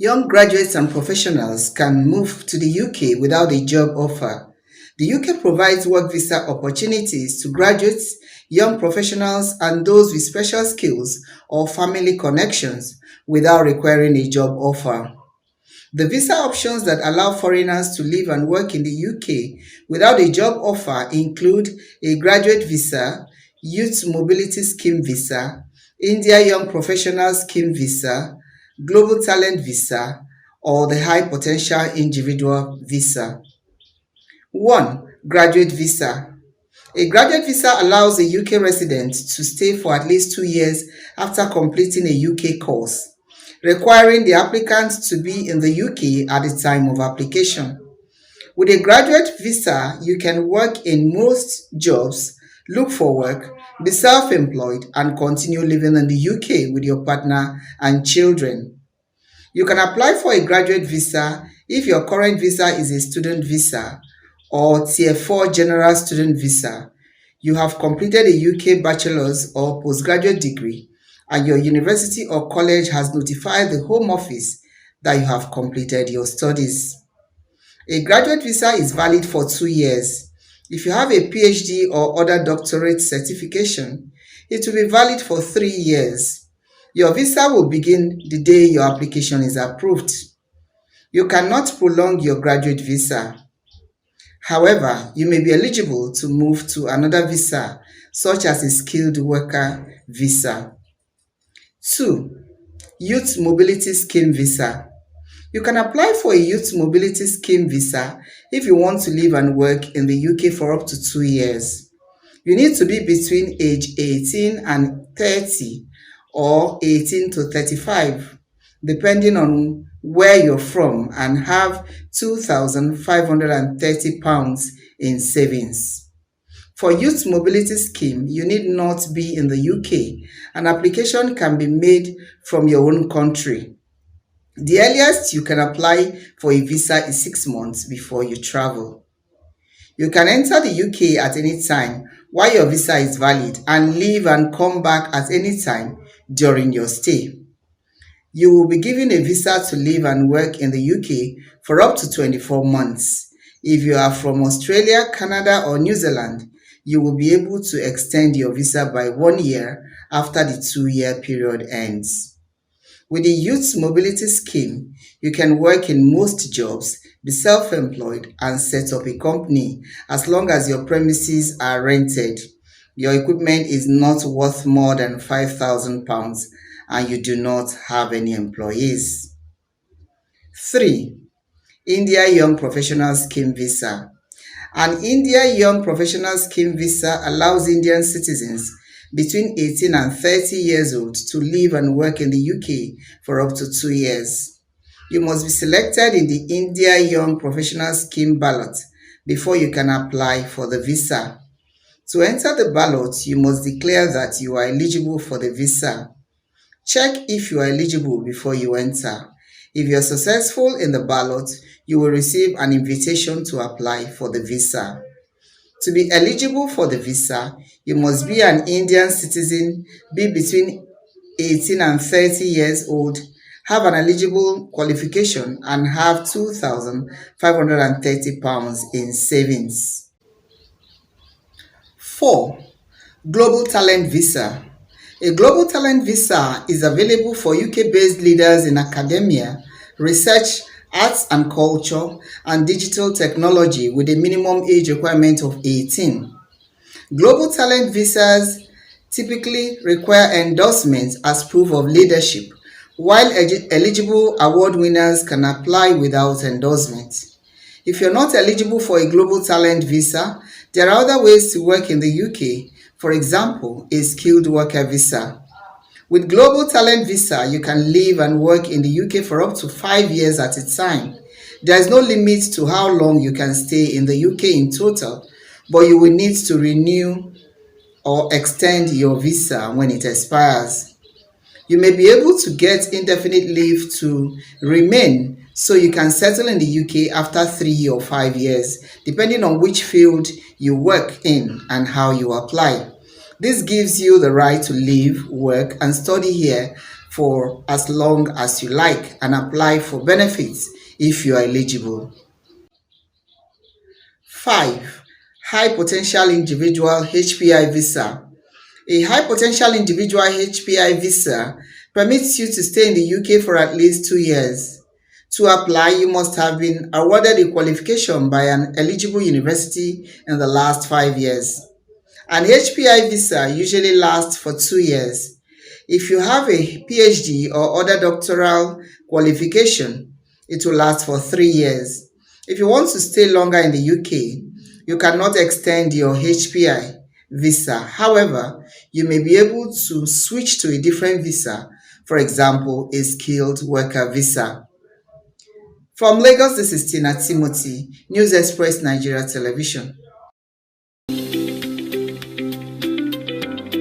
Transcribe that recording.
Young graduates and professionals can move to the UK without a job offer. The UK provides work visa opportunities to graduates, young professionals, and those with special skills or family connections without requiring a job offer. The visa options that allow foreigners to live and work in the UK without a job offer include a graduate visa, Youth Mobility Scheme visa, India Young Professional Scheme visa, Global Talent visa, or the High Potential Individual visa. 1. Graduate visa. A graduate visa allows a UK resident to stay for at least 2 years after completing a UK course, requiring the applicant to be in the UK at the time of application. With a graduate visa, you can work in most jobs, look for work, be self-employed, and continue living in the UK with your partner and children. You can apply for a graduate visa if your current visa is a student visa or Tier 4 General Student Visa. You have completed a UK bachelor's or postgraduate degree and your university or college has notified the Home Office that you have completed your studies. A graduate visa is valid for 2 years. If you have a PhD or other doctorate certification, it will be valid for 3 years. Your visa will begin the day your application is approved. You cannot prolong your graduate visa. However, you may be eligible to move to another visa, such as a skilled worker visa. 2. Youth Mobility Scheme visa. You can apply for a Youth Mobility Scheme visa if you want to live and work in the UK for up to 2 years. You need to be between age 18 and 30 or 18 to 35, depending on where you're from, and have £2,530 in savings. For Youth Mobility Scheme, you need not be in the UK. An application can be made from your own country. The earliest you can apply for a visa is 6 months before you travel. You can enter the UK at any time while your visa is valid and leave and come back at any time during your stay. You will be given a visa to live and work in the UK for up to 24 months. If you are from Australia, Canada, or New Zealand, you will be able to extend your visa by 1 year after the 2-year period ends. With the Youth Mobility Scheme, you can work in most jobs, be self-employed, and set up a company as long as your premises are rented. Your equipment is not worth more than £5,000 and you do not have any employees. 3. India Young Professional Scheme visa. An India Young Professional Scheme visa allows Indian citizens between 18 and 30 years old to live and work in the UK for up to 2 years. You must be selected in the India Young Professional Scheme ballot before you can apply for the visa. To enter the ballot, you must declare that you are eligible for the visa. Check if you are eligible before you enter. If you are successful in the ballot, you will receive an invitation to apply for the visa. To be eligible for the visa, you must be an Indian citizen, be between 18 and 30 years old, have an eligible qualification, and have £2,530 in savings. 4. Global Talent Visa. A Global Talent Visa is available for UK-based leaders in academia, research, arts and culture, and digital technology with a minimum age requirement of 18. Global Talent Visas typically require endorsements as proof of leadership, while eligible award winners can apply without endorsement. If you're not eligible for a Global Talent Visa, there are other ways to work in the UK, for example, a skilled worker visa. With Global Talent Visa, you can live and work in the UK for up to 5 years at a time. There is no limit to how long you can stay in the UK in total, but you will need to renew or extend your visa when it expires. You may be able to get indefinite leave to remain, so you can settle in the UK after 3 or 5 years, depending on which field you work in and how you apply. This gives you the right to live, work, and study here for as long as you like and apply for benefits if you are eligible. 5. High Potential Individual HPI Visa. A high potential individual HPI visa permits you to stay in the UK for at least 2 years. To apply, you must have been awarded a qualification by an eligible university in the last 5 years. An HPI visa usually lasts for 2 years. If you have a PhD or other doctoral qualification, it will last for 3 years. If you want to stay longer in the UK, you cannot extend your HPI visa. However, you may be able to switch to a different visa, for example, a skilled worker visa. From Lagos, this is Tina Timothy, News Express Nigeria Television.